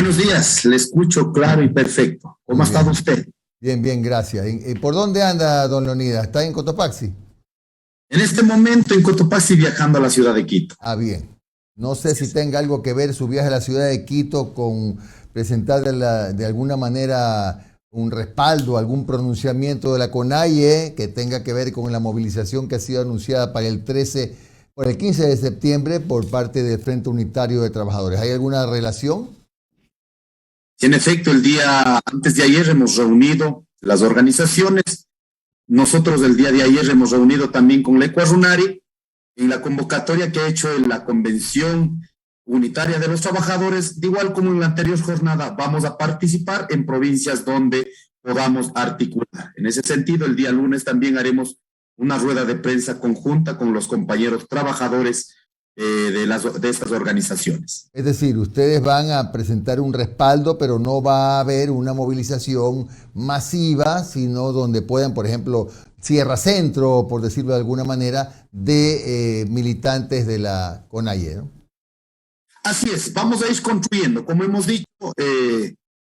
Buenos días, le escucho claro y perfecto. ¿Cómo Muy ha estado bien, usted? bien, gracias. ¿Y por dónde anda, don Leonidas? ¿Está en Cotopaxi? En este momento en Cotopaxi viajando a la ciudad de Quito. Ah, bien. No sé si Gracias. tenga algo que ver su viaje a la ciudad de Quito con presentar de alguna manera un respaldo, algún pronunciamiento de la CONAIE que tenga que ver con la movilización que ha sido anunciada para por el 15 de septiembre por parte del Frente Unitario de Trabajadores. ¿Hay alguna relación? En efecto, el día antes de ayer hemos reunido las organizaciones. Nosotros el día de ayer hemos reunido también con la Ecuarunari en la convocatoria que ha hecho en la Convención Unitaria de los Trabajadores. De igual como en la anterior jornada, vamos a participar en provincias donde podamos articular. En ese sentido, el día lunes también haremos una rueda de prensa conjunta con los compañeros trabajadores de estas organizaciones. Es decir, ustedes van a presentar un respaldo, pero no va a haber una movilización masiva, sino donde puedan, por ejemplo, Sierra Centro, por decirlo de alguna manera, de militantes de la CONAIE, ¿no? Así es, vamos a ir construyendo, como hemos dicho,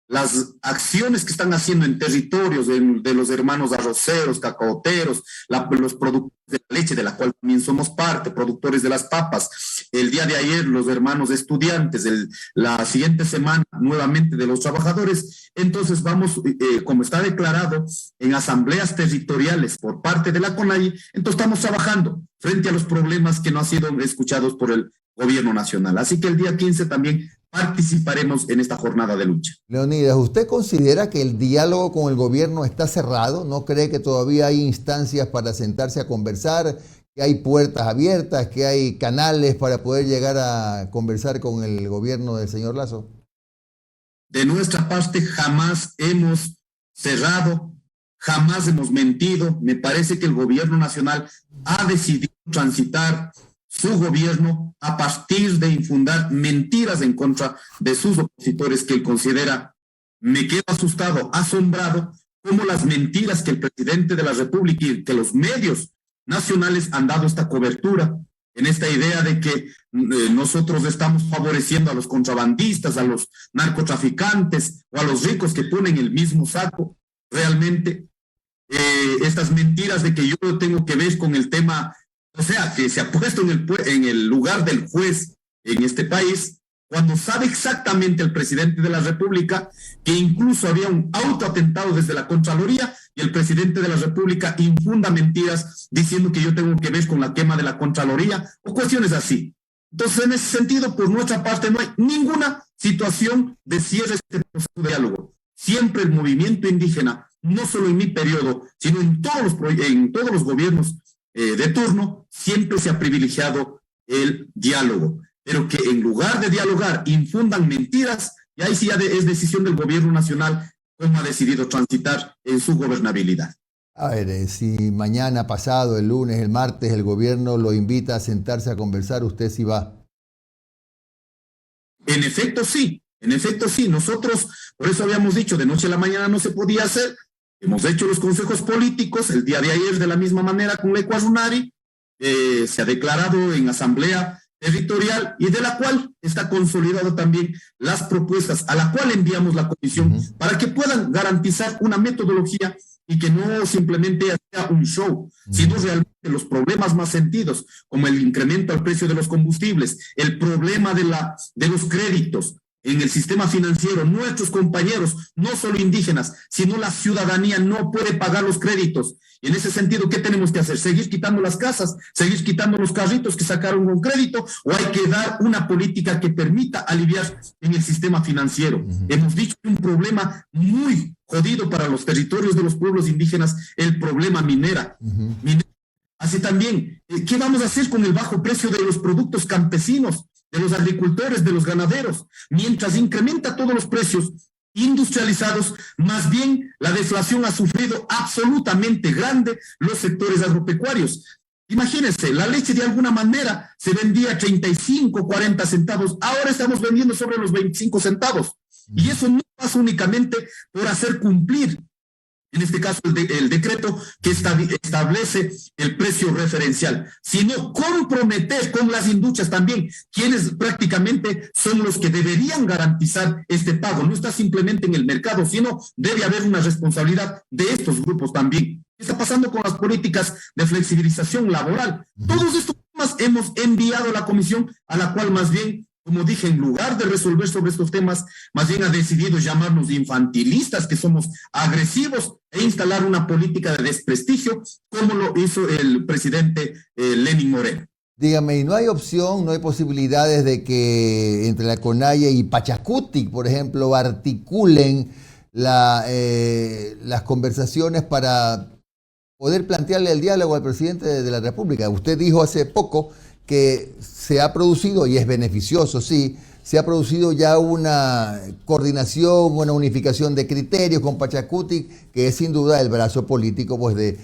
las acciones que están haciendo en territorios de los hermanos arroceros, cacaoteros, los productores de la leche, de la cual también somos parte, productores de las papas. El día de ayer, los hermanos estudiantes, la siguiente semana, nuevamente de los trabajadores. Entonces, vamos, como está declarado en asambleas territoriales por parte de la CONAIE, entonces estamos trabajando frente a los problemas que no han sido escuchados por el gobierno nacional. Así que el día 15 también participaremos en esta jornada de lucha. Leonidas, ¿usted considera que el diálogo con el gobierno está cerrado? ¿No cree que todavía hay instancias para sentarse a conversar, que hay puertas abiertas, que hay canales para poder llegar a conversar con el gobierno del señor Lasso? De nuestra parte jamás hemos cerrado, jamás hemos mentido. Me parece que el gobierno nacional ha decidido transitar su gobierno a partir de infundar mentiras en contra de sus opositores que él considera. Me quedo asustado, asombrado, como las mentiras que el presidente de la República y que los medios nacionales han dado esta cobertura en esta idea de que nosotros estamos favoreciendo a los contrabandistas, a los narcotraficantes o a los ricos que ponen el mismo saco. Realmente, estas mentiras de que yo tengo que ver con el tema, o sea, que se ha puesto en el lugar del juez en este país, cuando sabe exactamente el presidente de la República que incluso había un autoatentado desde la Contraloría y el presidente de la República infunda mentiras diciendo que yo tengo que ver con la quema de la Contraloría o cuestiones así. Entonces, en ese sentido, por nuestra parte, no hay ninguna situación de cierre de este proceso de diálogo. Siempre el movimiento indígena, no solo en mi periodo, sino en todos los gobiernos de turno, siempre se ha privilegiado el diálogo, pero que en lugar de dialogar infundan mentiras, y ahí sí ya es decisión del gobierno nacional cómo ha decidido transitar en su gobernabilidad. A ver, si mañana, pasado, el lunes, el martes, el gobierno lo invita a sentarse a conversar, ¿usted sí va? En efecto, sí. En efecto, sí. Nosotros, por eso habíamos dicho, de noche a la mañana no se podía hacer. Hemos hecho los consejos políticos el día de ayer de la misma manera con la Ecuarunari. Se ha declarado en asamblea territorial y de la cual está consolidado también las propuestas a la cual enviamos la comisión para que puedan garantizar una metodología y que no simplemente sea un show, sino realmente los problemas más sentidos, como el incremento al precio de los combustibles, el problema de los créditos en el sistema financiero. Nuestros compañeros, no solo indígenas, sino la ciudadanía no puede pagar los créditos. Y en ese sentido, ¿qué tenemos que hacer? ¿Seguir quitando las casas? ¿Seguir quitando los carritos que sacaron con crédito? ¿O hay que dar una política que permita aliviar en el sistema financiero? Hemos dicho que un problema muy jodido para los territorios de los pueblos indígenas, el problema minera. Así también, ¿qué vamos a hacer con el bajo precio de los productos campesinos, de los agricultores, de los ganaderos? Mientras incrementa todos los precios industrializados, más bien la deflación ha sufrido absolutamente grande los sectores agropecuarios. Imagínense, la leche de alguna manera se vendía a 35, 40 centavos, ahora estamos vendiendo sobre los 25 centavos. Y eso no pasa únicamente por hacer cumplir en este caso el decreto que establece el precio referencial, sino comprometer con las industrias también, quienes prácticamente son los que deberían garantizar este pago. No está simplemente en el mercado, sino debe haber una responsabilidad de estos grupos también. ¿Qué está pasando con las políticas de flexibilización laboral? Todos estos temas hemos enviado a la comisión, a la cual más bien, como dije, en lugar de resolver sobre estos temas, más bien ha decidido llamarnos infantilistas, que somos agresivos, e instalar una política de desprestigio, como lo hizo el presidente Lenín Moreno. Dígame, ¿y no hay opción, no hay posibilidades de que entre la CONAIE y Pachacutic, por ejemplo, articulen las conversaciones para poder plantearle el diálogo al presidente de la República? Usted dijo hace poco que se ha producido, y es beneficioso, sí, se ha producido ya una coordinación, una unificación de criterios con Pachacutic, que es sin duda el brazo político pues, de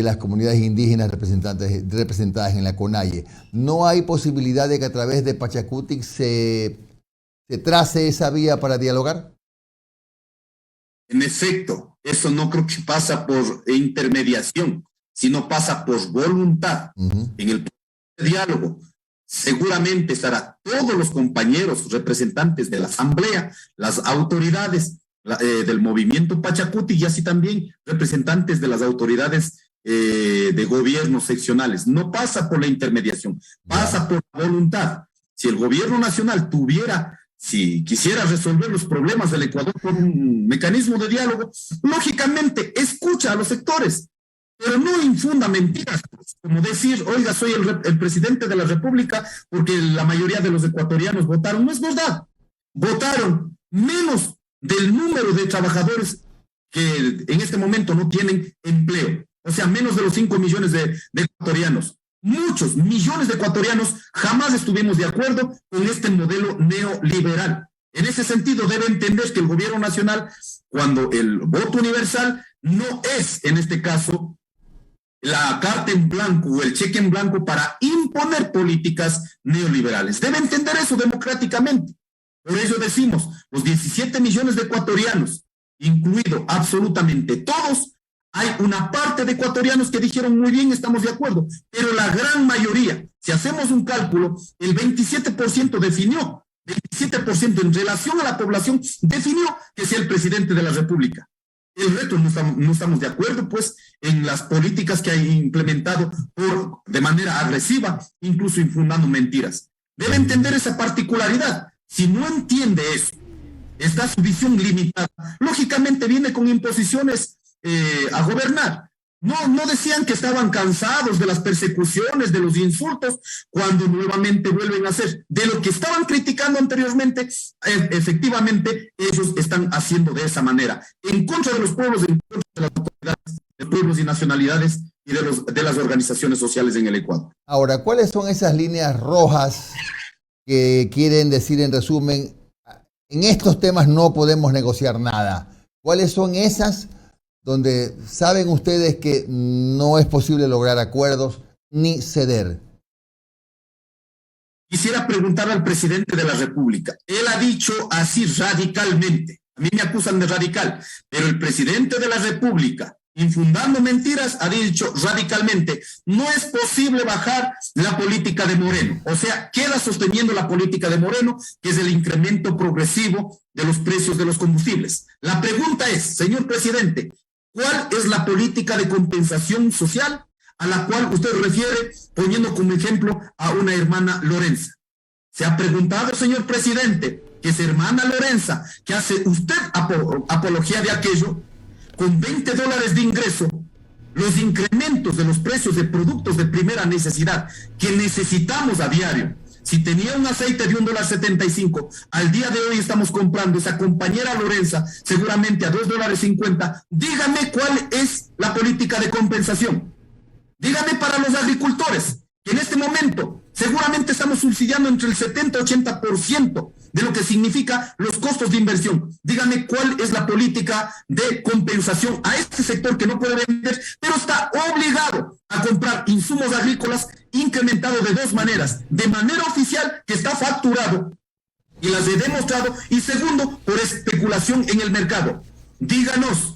las comunidades indígenas representadas en la CONAIE. ¿No hay posibilidad de que a través de Pachacutic se trace esa vía para dialogar? En efecto, eso no creo que pasa por intermediación, sino pasa por voluntad. En el diálogo seguramente estarán todos los compañeros representantes de la asamblea, las autoridades del movimiento Pachacutic y así también representantes de las autoridades de gobiernos seccionales. No pasa por la intermediación, pasa por la voluntad. Si el gobierno nacional si quisiera resolver los problemas del Ecuador por un mecanismo de diálogo, lógicamente escucha a los sectores, pero no infunda mentiras, como decir, oiga, soy el presidente de la República porque la mayoría de los ecuatorianos votaron. No es verdad. Votaron menos del número de trabajadores que en este momento no tienen empleo. O sea, menos de los 5 millones de ecuatorianos. Muchos millones de ecuatorianos jamás estuvimos de acuerdo con este modelo neoliberal. En ese sentido, debe entender que el gobierno nacional, cuando el voto universal no es, en este caso, la carta en blanco o el cheque en blanco para imponer políticas neoliberales. Debe entender eso democráticamente. Por ello decimos, los 17 millones de ecuatorianos, incluido absolutamente todos, hay una parte de ecuatorianos que dijeron muy bien, estamos de acuerdo, pero la gran mayoría, si hacemos un cálculo, el 27% definió, 27% en relación a la población definió que sea el presidente de la República. El resto no estamos de acuerdo, pues, en las políticas que ha implementado de manera agresiva, incluso infundando mentiras. Debe entender esa particularidad. Si no entiende eso, está su visión limitada, lógicamente viene con imposiciones a gobernar. No decían que estaban cansados de las persecuciones, de los insultos, cuando nuevamente vuelven a hacer de lo que estaban criticando anteriormente. Efectivamente, ellos están haciendo de esa manera, en contra de los pueblos, en contra de las autoridades de pueblos y nacionalidades y de las organizaciones sociales en el Ecuador. Ahora, ¿cuáles son esas líneas rojas que quieren decir en resumen, en estos temas no podemos negociar nada? ¿Cuáles son esas donde saben ustedes que no es posible lograr acuerdos ni ceder? Quisiera preguntar al presidente de la República. Él ha dicho así radicalmente. A mí me acusan de radical, pero el presidente de la República, infundando mentiras, ha dicho radicalmente, no es posible bajar la política de Moreno. O sea, queda sosteniendo la política de Moreno, que es el incremento progresivo de los precios de los combustibles. La pregunta es, señor presidente, ¿cuál es la política de compensación social a la cual usted refiere, poniendo como ejemplo a una hermana Lorenza? ¿Se ha preguntado, señor presidente, que esa hermana Lorenza, que hace usted apología de aquello, con $20 de ingreso, los incrementos de los precios de productos de primera necesidad que necesitamos a diario? Si tenía un aceite de $1.75, al día de hoy estamos comprando esa compañera Lorenza seguramente a $2.50. Dígame cuál es la política de compensación. Dígame para los agricultores, que en este momento seguramente estamos subsidiando entre el 70-80% de lo que significa los costos de inversión. Dígame cuál es la política de compensación a este sector que no puede vender, pero está obligado a comprar insumos agrícolas incrementado de dos maneras: de manera oficial, que está facturado y las he demostrado, y segundo, por especulación en el mercado. Díganos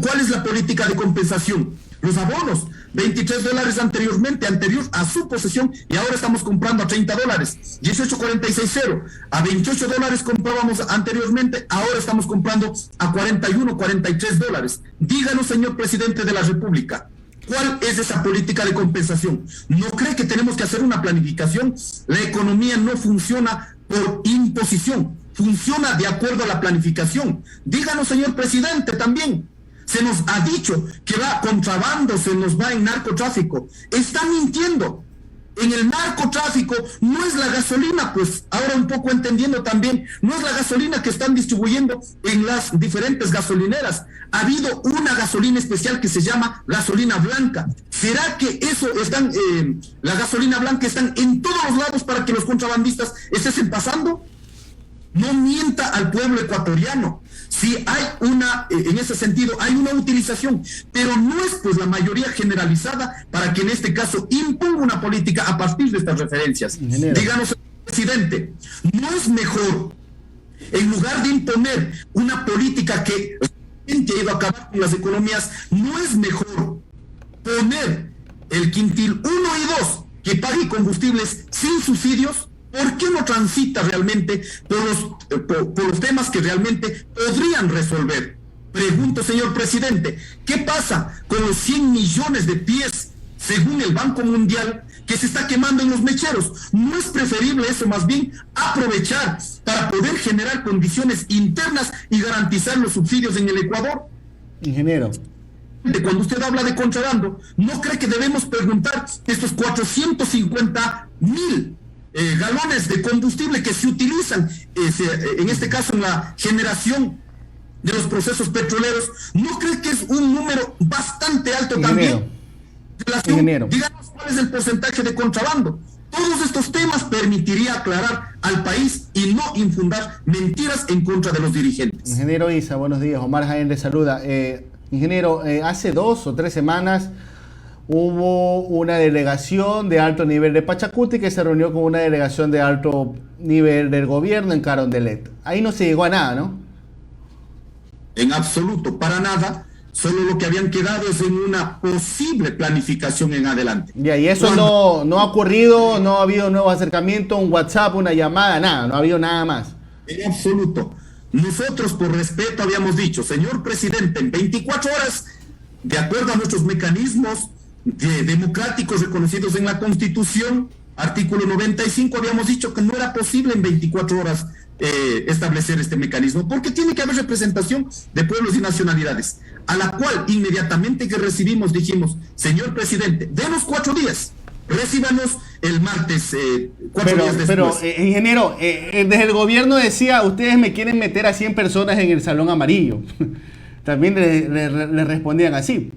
¿Cuál es la política de compensación? Los abonos, $23 anterior a su posesión, y ahora estamos comprando a $30, 18.46 a $28 comprábamos anteriormente, ahora estamos comprando a 41, $43. Díganos, señor presidente de la República, ¿cuál es esa política de compensación? ¿No cree que tenemos que hacer una planificación? La economía no funciona por imposición, funciona de acuerdo a la planificación. Díganos, señor presidente, también. Se nos ha dicho que va contrabando, se nos va en narcotráfico. Están mintiendo. En el narcotráfico no es la gasolina, pues ahora un poco entendiendo también, no es la gasolina que están distribuyendo en las diferentes gasolineras. Ha habido una gasolina especial que se llama gasolina blanca. ¿Será que eso están, la gasolina blanca están en todos los lados para que los contrabandistas estén pasando? No mienta al pueblo ecuatoriano. Si hay en ese sentido, hay una utilización, pero no es pues la mayoría generalizada para que en este caso imponga una política a partir de estas referencias. Díganos, presidente, ¿no es mejor, en lugar de imponer una política que ha ido a acabar con las economías, no es mejor poner el quintil 1 y 2 que pague combustibles sin subsidios? ¿Por qué no transita realmente por los temas que realmente podrían resolver? Pregunto, señor presidente, ¿qué pasa con los 100 millones de pies, según el Banco Mundial, que se está quemando en los mecheros? ¿No es preferible eso más bien aprovechar para poder generar condiciones internas y garantizar los subsidios en el Ecuador? Ingeniero. Cuando usted habla de contrabando, ¿no cree que debemos preguntar estos 450,000 galones de combustible que se utilizan, en este caso en la generación de los procesos petroleros? ¿No cree que es un número bastante alto también? Díganos cuál es el porcentaje de contrabando. Todos estos temas permitiría aclarar al país y no infundar mentiras en contra de los dirigentes. Ingeniero Isa, buenos días. Omar Jaén le saluda. Ingeniero, hace 2 o 3 semanas hubo una delegación de alto nivel de Pachacuti que se reunió con una delegación de alto nivel del gobierno en Carondelet. Ahí no se llegó a nada, ¿no? En absoluto, para nada. Solo lo que habían quedado es en una posible planificación en adelante. Ya, y eso no ha ocurrido, no ha habido nuevo acercamiento, un WhatsApp, una llamada, nada, no ha habido nada más. En absoluto. Nosotros, por respeto, habíamos dicho, señor presidente, en 24 horas, de acuerdo a nuestros mecanismos democráticos reconocidos en la Constitución, artículo 95, habíamos dicho que no era posible en 24 horas establecer este mecanismo, porque tiene que haber representación de pueblos y nacionalidades, a la cual inmediatamente que recibimos dijimos, señor presidente, denos 4 días, recíbanos el martes, 4 días después. Pero, ingeniero, desde el gobierno decía, ustedes me quieren meter a 100 personas en el Salón Amarillo. También le respondían así.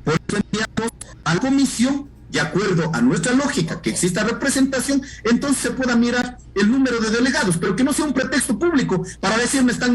Por eso enviamos a la comisión, de acuerdo a nuestra lógica, que exista representación, entonces se pueda mirar el número de delegados, pero que no sea un pretexto público para decir me están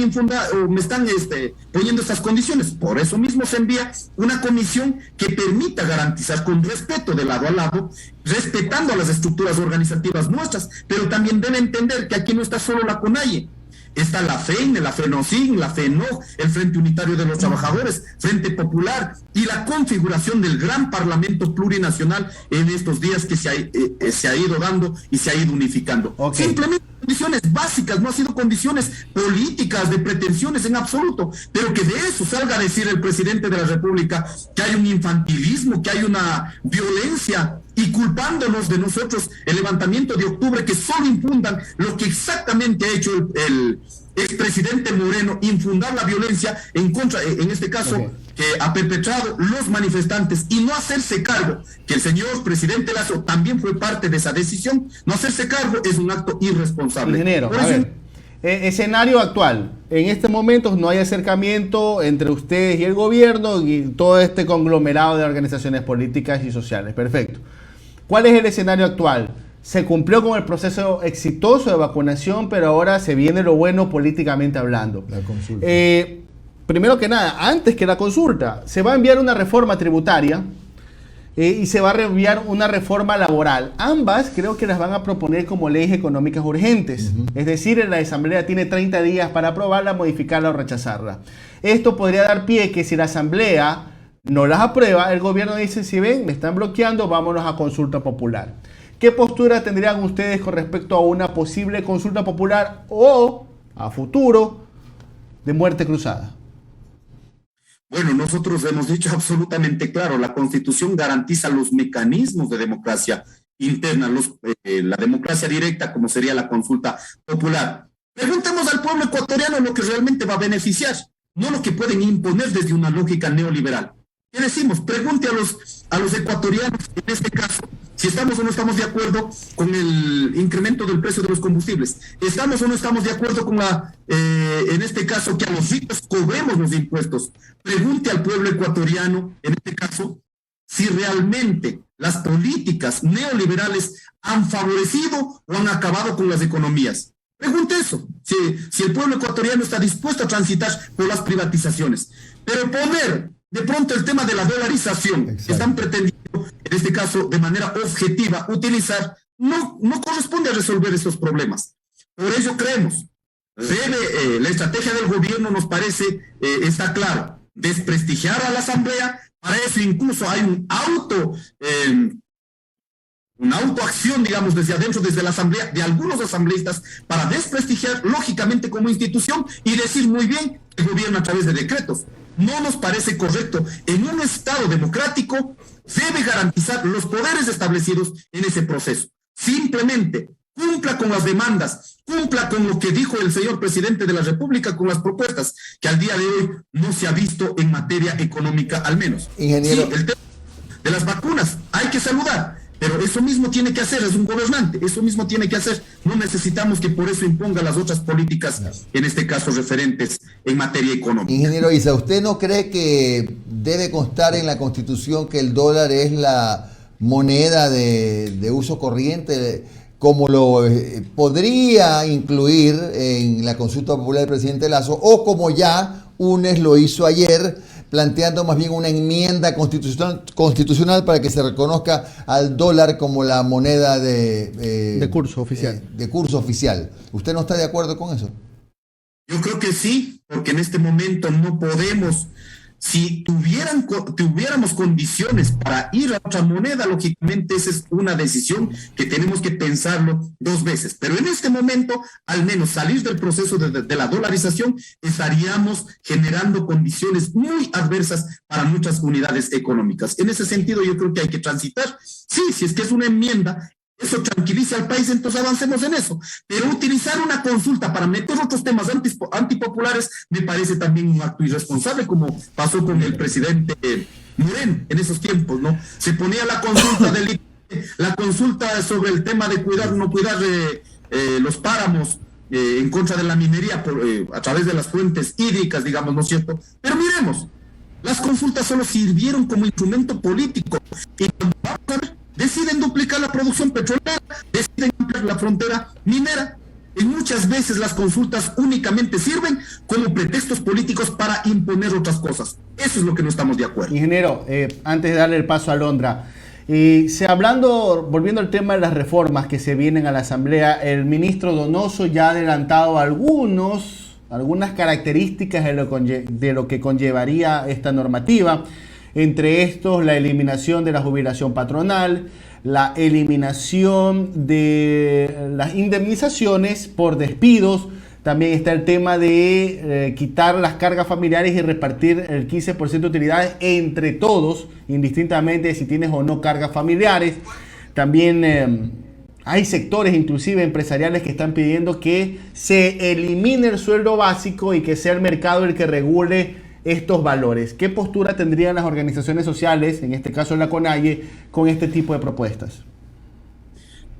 poniendo estas condiciones. Por eso mismo se envía una comisión que permita garantizar con respeto de lado a lado, respetando a las estructuras organizativas nuestras, pero también debe entender que aquí no está solo la CONAIE. Está la FEN, la FENOCIN, la FENOG, el Frente Unitario de los Trabajadores, Frente Popular y la configuración del gran Parlamento Plurinacional en estos días que se ha ido dando y se ha ido unificando. Okay. Simplemente condiciones básicas, no ha sido condiciones políticas de pretensiones en absoluto, pero que de eso salga a decir el presidente de la República que hay un infantilismo, que hay una violencia, y culpándonos de nosotros el levantamiento de octubre, que solo infundan lo que exactamente ha hecho el expresidente Moreno, infundar la violencia en contra, en este caso, que ha perpetrado los manifestantes, y no hacerse cargo, que el señor presidente Lazo también fue parte de esa decisión. No hacerse cargo es un acto irresponsable. Ingeniero, a ver, escenario actual, en este momento no hay acercamiento entre ustedes y el gobierno y todo este conglomerado de organizaciones políticas y sociales. Perfecto. ¿Cuál es el escenario actual? Se cumplió con el proceso exitoso de vacunación, pero ahora se viene lo bueno políticamente hablando. La consulta. Primero que nada, antes que la consulta, se va a enviar una reforma tributaria y se va a enviar una reforma laboral. Ambas creo que las van a proponer como leyes económicas urgentes. Es decir, la Asamblea tiene 30 días para aprobarla, modificarla o rechazarla. Esto podría dar pie que si la Asamblea no las aprueba, el gobierno dice, si ven, me están bloqueando, vámonos a consulta popular. ¿Qué postura tendrían ustedes con respecto a una posible consulta popular o, a futuro, de muerte cruzada? Bueno, nosotros hemos dicho absolutamente claro, la Constitución garantiza los mecanismos de democracia interna, la democracia directa, como sería la consulta popular. Preguntemos al pueblo ecuatoriano lo que realmente va a beneficiar, no lo que pueden imponer desde una lógica neoliberal. ¿Qué decimos? Pregunte a los ecuatorianos, en este caso, si estamos o no estamos de acuerdo con el incremento del precio de los combustibles. ¿Estamos o no estamos de acuerdo con en este caso, que a los ricos cobremos los impuestos? Pregunte al pueblo ecuatoriano, en este caso, si realmente las políticas neoliberales han favorecido o han acabado con las economías. Pregunte eso, si el pueblo ecuatoriano está dispuesto a transitar por las privatizaciones. Pero poner de pronto el tema de la dolarización, que están pretendiendo, en este caso, de manera objetiva, utilizar, no corresponde a resolver estos problemas. Por ello creemos, la estrategia del gobierno nos parece, está claro, desprestigiar a la Asamblea. Para eso incluso hay una autoacción, digamos, desde adentro, desde la Asamblea, de algunos asambleístas, para desprestigiar, lógicamente, como institución y decir muy bien que gobierna a través de decretos. No nos parece correcto. En un Estado democrático debe garantizar los poderes establecidos en ese proceso. Simplemente cumpla con las demandas, cumpla con lo que dijo el señor presidente de la República, con las propuestas que al día de hoy no se ha visto en materia económica, al menos. Ingeniero. Sí, el tema de las vacunas hay que saludar, pero eso mismo tiene que hacer, es un gobernante, eso mismo tiene que hacer. No necesitamos que por eso imponga las otras políticas, en este caso referentes en materia económica. Ingeniero Isa, ¿usted no cree que debe constar en la Constitución que el dólar es la moneda de uso corriente, como lo podría incluir en la consulta popular del presidente Lazo, o como ya UNES lo hizo ayer, planteando más bien una enmienda constitucional para que se reconozca al dólar como la moneda de curso oficial? De curso oficial. ¿Usted no está de acuerdo con eso? Yo creo que sí, porque en este momento no podemos. Si tuviéramos condiciones para ir a otra moneda, lógicamente esa es una decisión que tenemos que pensarlo dos veces. Pero en este momento, al menos salir del proceso de la dolarización, estaríamos generando condiciones muy adversas para muchas unidades económicas. En ese sentido, yo creo que hay que transitar. Sí, si es que es una enmienda, eso tranquiliza al país, entonces avancemos en eso. Pero utilizar una consulta para meter otros temas antipopulares me parece también un acto irresponsable, como pasó con el presidente Moreno en esos tiempos, ¿no? Se ponía la consulta sobre el tema de cuidar o no cuidar los páramos en contra de la minería a través de las fuentes hídricas, digamos, ¿no es cierto? Pero miremos, las consultas solo sirvieron como instrumento político. Y vamos a ver, deciden duplicar la producción petrolera, deciden ampliar la frontera minera. Y muchas veces las consultas únicamente sirven como pretextos políticos para imponer otras cosas. Eso es lo que no estamos de acuerdo. Ingeniero, antes de darle el paso a Londra, volviendo al tema de las reformas que se vienen a la Asamblea, el ministro Donoso ya ha adelantado algunas características de lo que conllevaría esta normativa. Entre estos, la eliminación de la jubilación patronal, la eliminación de las indemnizaciones por despidos. También está el tema de quitar las cargas familiares y repartir el 15% de utilidades entre todos, indistintamente de si tienes o no cargas familiares. También hay sectores, inclusive empresariales, que están pidiendo que se elimine el sueldo básico y que sea el mercado el que regule estos valores. ¿Qué postura tendrían las organizaciones sociales, en este caso la CONAIE, con este tipo de propuestas?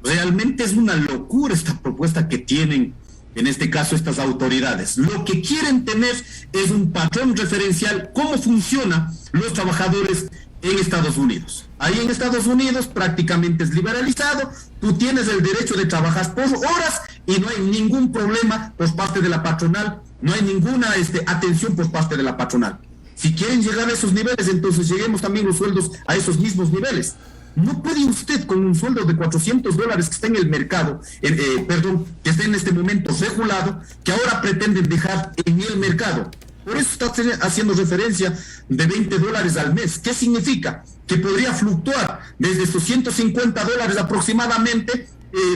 Realmente es una locura esta propuesta que tienen, en este caso, estas autoridades. Lo que quieren tener es un patrón referencial, cómo funcionan los trabajadores en Estados Unidos. Ahí en Estados Unidos prácticamente es liberalizado, tú tienes el derecho de trabajar por horas y no hay ningún problema por parte de la patronal, no hay ninguna atención por parte de la patronal. Si quieren llegar a esos niveles, entonces lleguemos también los sueldos a esos mismos niveles. No puede usted con un sueldo de $400 que está en el mercado, que está en este momento regulado, que ahora pretenden dejar en el mercado. Por eso está haciendo referencia de $20 al mes. ¿Qué significa? Que podría fluctuar desde esos $150 aproximadamente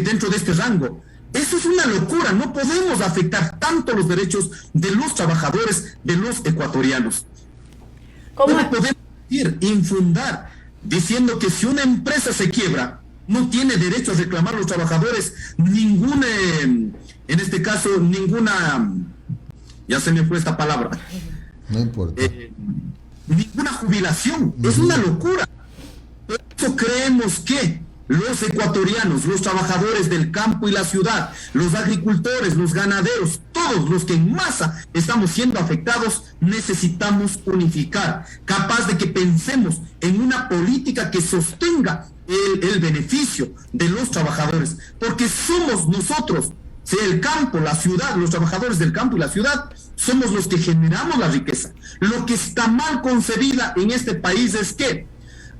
dentro de este rango. Eso es una locura. No podemos afectar tanto los derechos de los trabajadores, de los ecuatorianos. ¿Cómo podemos infundar diciendo que si una empresa se quiebra, no tiene derecho a reclamar a los trabajadores ninguna, en este caso, ninguna, ya se me fue esta palabra, no importa, ninguna jubilación? Es una locura. Por eso creemos que los ecuatorianos, los trabajadores del campo y la ciudad, los agricultores, los ganaderos, todos los que en masa estamos siendo afectados, necesitamos unificar, capaz de que pensemos en una política que sostenga el beneficio de los trabajadores, porque somos nosotros, el campo, la ciudad, los trabajadores del campo y la ciudad, somos los que generamos la riqueza. Lo que está mal concebida en este país es que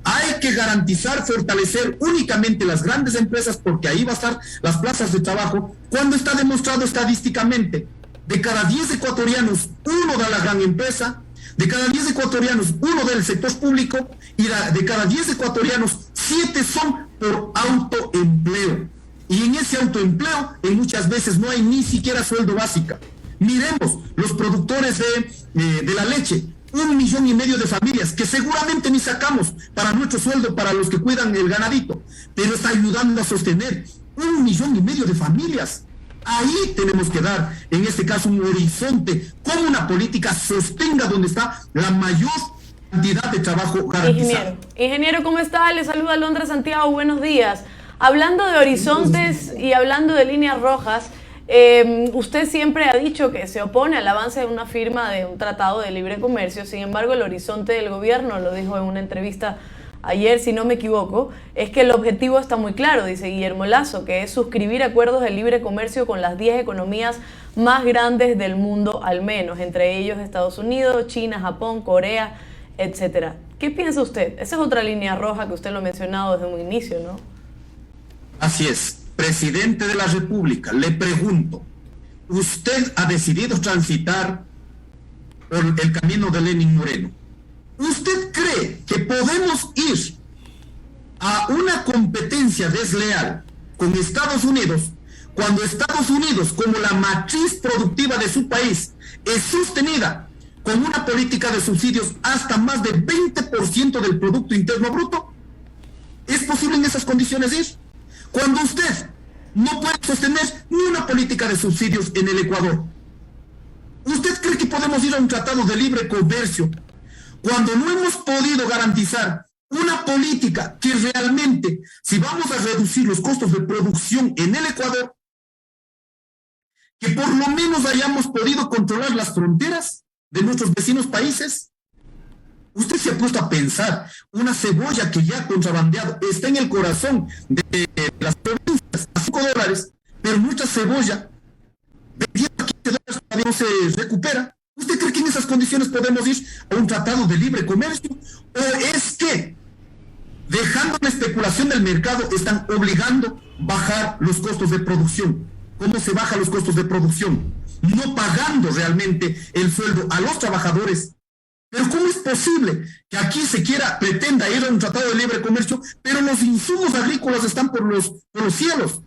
hay que garantizar, fortalecer únicamente las grandes empresas, porque ahí va a estar las plazas de trabajo, cuando está demostrado estadísticamente, de cada 10 ecuatorianos, uno da la gran empresa, de cada 10 ecuatorianos, uno del sector público, y de cada 10 ecuatorianos, 7 son por autoempleo. Y en ese autoempleo, muchas veces no hay ni siquiera sueldo básico. Miremos los productores de la leche, 1,5 millones de familias que seguramente ni sacamos para nuestro sueldo, para los que cuidan el ganadito, pero está ayudando a sostener 1,5 millones de familias. Ahí tenemos que dar, en este caso, un horizonte, como una política sostenga donde está la mayor cantidad de trabajo garantizado. Ingeniero, ¿cómo está? Le saluda Alondra Santiago, buenos días. Hablando de horizontes y hablando de líneas rojas, usted siempre ha dicho que se opone al avance de una firma de un tratado de libre comercio. Sin embargo, el horizonte del gobierno, lo dijo en una entrevista ayer, si no me equivoco, es que el objetivo está muy claro, dice Guillermo Lasso, que es suscribir acuerdos de libre comercio con las 10 economías más grandes del mundo al menos, entre ellos Estados Unidos, China, Japón, Corea, etcétera. ¿Qué piensa usted? Esa es otra línea roja que usted lo ha mencionado desde un inicio, ¿no? Así es. Presidente de la República, le pregunto, usted ha decidido transitar por el camino de Lenín Moreno. ¿Usted cree que podemos ir a una competencia desleal con Estados Unidos cuando Estados Unidos, como la matriz productiva de su país, es sostenida con una política de subsidios hasta más del 20% del Producto Interno Bruto? ¿Es posible en esas condiciones ir? Cuando usted no puede sostener ni una política de subsidios en el Ecuador, ¿usted cree que podemos ir a un tratado de libre comercio cuando no hemos podido garantizar una política que realmente, si vamos a reducir los costos de producción en el Ecuador, que por lo menos hayamos podido controlar las fronteras de nuestros vecinos países? Usted se ha puesto a pensar, una cebolla que ya contrabandeado está en el corazón de las provincias a $5, pero nuestra cebolla vendiendo a $15 todavía no se recupera. ¿Usted cree que en esas condiciones podemos ir a un tratado de libre comercio? ¿O es que, dejando la especulación del mercado, están obligando a bajar los costos de producción? ¿Cómo se bajan los costos de producción? No pagando realmente el sueldo a los trabajadores. Pero ¿cómo es posible que aquí pretenda ir a un tratado de libre comercio, pero los insumos agrícolas están por los cielos?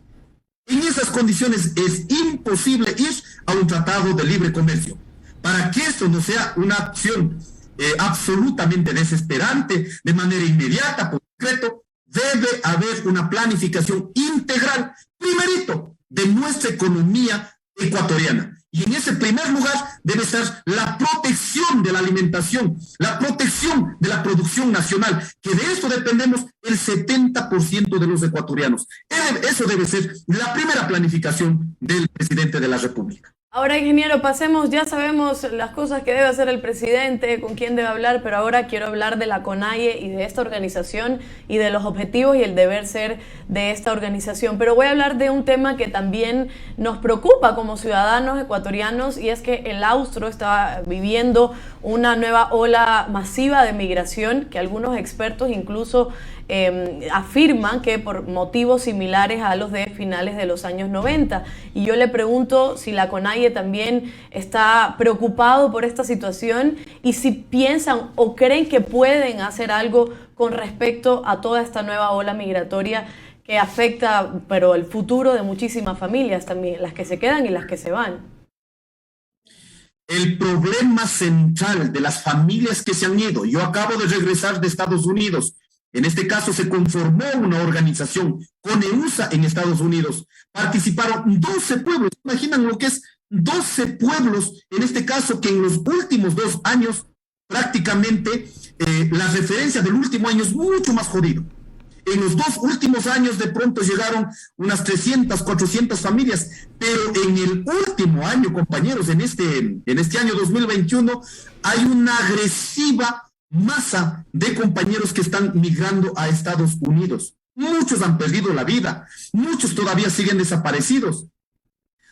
En esas condiciones es imposible ir a un tratado de libre comercio. Para que esto no sea una acción absolutamente desesperante, de manera inmediata, por concreto, debe haber una planificación integral, primerito, de nuestra economía ecuatoriana. Y en ese primer lugar debe estar la protección de la alimentación, la protección de la producción nacional, que de esto dependemos el 70% de los ecuatorianos. Eso debe ser la primera planificación del presidente de la República. Ahora, ingeniero, pasemos, ya sabemos las cosas que debe hacer el presidente, con quién debe hablar, pero ahora quiero hablar de la CONAIE y de esta organización y de los objetivos y el deber ser de esta organización. Pero voy a hablar de un tema que también nos preocupa como ciudadanos ecuatorianos, y es que el Austro está viviendo una nueva ola masiva de migración que algunos expertos incluso afirman que por motivos similares a los de finales de los años 90. Y yo le pregunto si la CONAIE también está preocupado por esta situación y si piensan o creen que pueden hacer algo con respecto a toda esta nueva ola migratoria que afecta, pero el futuro de muchísimas familias también, las que se quedan y las que se van. El problema central de las familias que se han ido, yo acabo de regresar de Estados Unidos. En este caso se conformó una organización, CONEUSA, en Estados Unidos. Participaron 12 pueblos. Imaginan lo que es 12 pueblos, en este caso que en los últimos 2 años, prácticamente la referencia del último año es mucho más jodido. En los 2 últimos años de pronto llegaron unas 300, 400 familias, pero en el último año, compañeros, en este año 2021, hay una agresiva masa de compañeros que están migrando a Estados Unidos. Muchos han perdido la vida, muchos todavía siguen desaparecidos.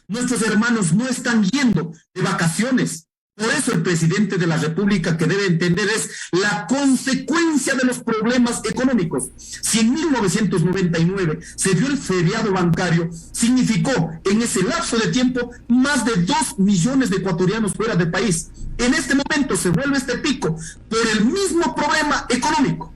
Nuestros hermanos no están yendo de vacaciones. Por eso el presidente de la República, que debe entender, es la consecuencia de los problemas económicos. Si en 1999 se dio el feriado bancario, significó en ese lapso de tiempo más de 2 millones de ecuatorianos fuera del país. En este momento se vuelve este pico por el mismo problema económico.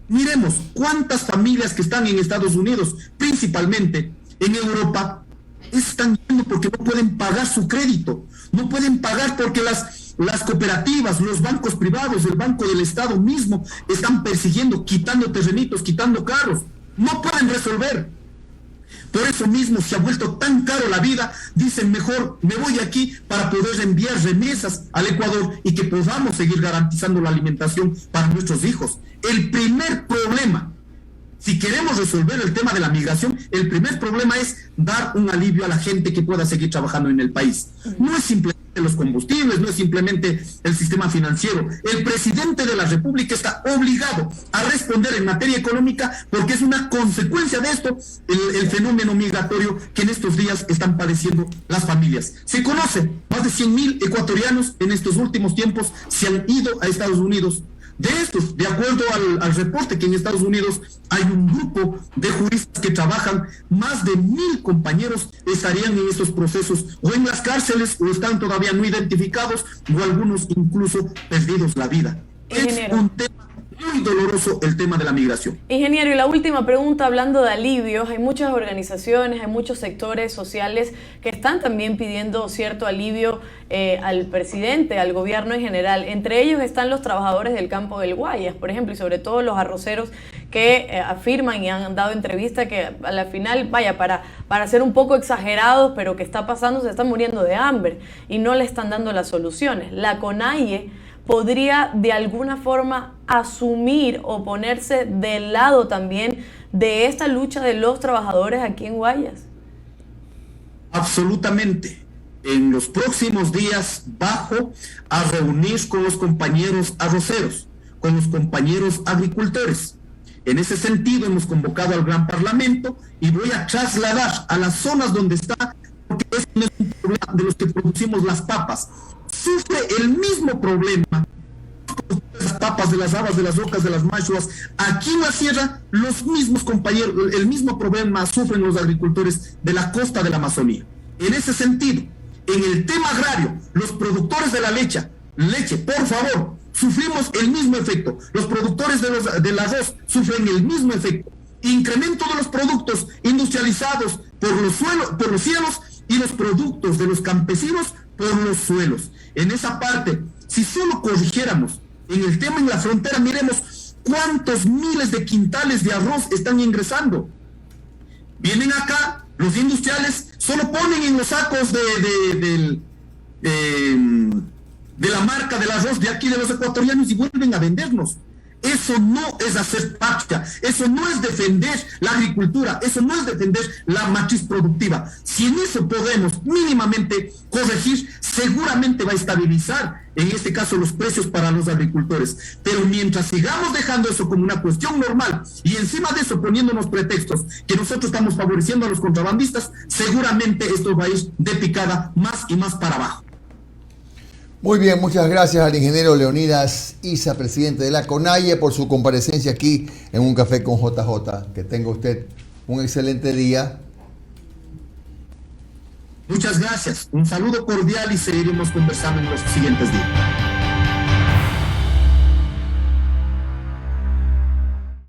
Miremos cuántas familias que están en Estados Unidos, principalmente en Europa, están yendo porque no pueden pagar su crédito, no pueden pagar porque las cooperativas, los bancos privados, el Banco del Estado mismo están persiguiendo, quitando terrenitos, quitando carros, no pueden resolver. Por eso mismo se ha vuelto tan caro la vida, dicen mejor me voy aquí para poder enviar remesas al Ecuador y que podamos seguir garantizando la alimentación para nuestros hijos. El primer problema, si queremos resolver el tema de la migración, el primer problema es dar un alivio a la gente que pueda seguir trabajando en el país. No es simplemente los combustibles, no es simplemente el sistema financiero. El presidente de la República está obligado a responder en materia económica porque es una consecuencia de esto el fenómeno migratorio que en estos días están padeciendo las familias. Se conoce, más de 100.000 ecuatorianos en estos últimos tiempos se han ido a Estados Unidos. De estos, de acuerdo al reporte que en Estados Unidos hay un grupo de juristas que trabajan, más de 1.000 compañeros estarían en estos procesos o en las cárceles o están todavía no identificados o algunos incluso perdidos la vida. Ingeniero. Es un tema muy doloroso el tema de la migración. Ingeniero, y la última pregunta, hablando de alivios, hay muchas organizaciones, hay muchos sectores sociales que están también pidiendo cierto alivio al presidente, al gobierno en general. Entre ellos están los trabajadores del campo del Guayas, por ejemplo, y sobre todo los arroceros que afirman y han dado entrevista que a la final, vaya, para ser un poco exagerados, pero que está pasando, se están muriendo de hambre y no le están dando las soluciones. La CONAIE podría de alguna forma asumir o ponerse del lado también de esta lucha de los trabajadores aquí en Guayas. Absolutamente. En los próximos días bajo a reunir con los compañeros arroceros, con los compañeros agricultores. En ese sentido hemos convocado al Gran Parlamento y voy a trasladar a las zonas donde está, porque es un problema de los que producimos las papas. Sufre el mismo problema las papas, de las habas, de las rocas, de las machuas. Aquí en la sierra, los mismos compañeros, el mismo problema sufren los agricultores de la costa de la Amazonía. En ese sentido, en el tema agrario, los productores de la leche, por favor, sufrimos el mismo efecto. Los productores del arroz sufren el mismo efecto. Incremento de los productos industrializados por los cielos y los productos de los campesinos por los suelos. En esa parte, si solo corrigiéramos en el tema en la frontera, miremos cuántos miles de quintales de arroz están ingresando. Vienen acá, los industriales solo ponen en los sacos de la marca del arroz de aquí de los ecuatorianos y vuelven a vendernos. Eso no es hacer patria, eso no es defender la agricultura, eso no es defender la matriz productiva. Si en eso podemos mínimamente corregir, seguramente va a estabilizar, en este caso, los precios para los agricultores. Pero mientras sigamos dejando eso como una cuestión normal y encima de eso poniéndonos pretextos que nosotros estamos favoreciendo a los contrabandistas, seguramente esto va a ir de picada más y más para abajo. Muy bien, muchas gracias al ingeniero Leonidas Issa, presidente de la CONAIE, por su comparecencia aquí en Un Café con JJ. Que tenga usted un excelente día. Muchas gracias. Un saludo cordial y seguiremos conversando en los siguientes días.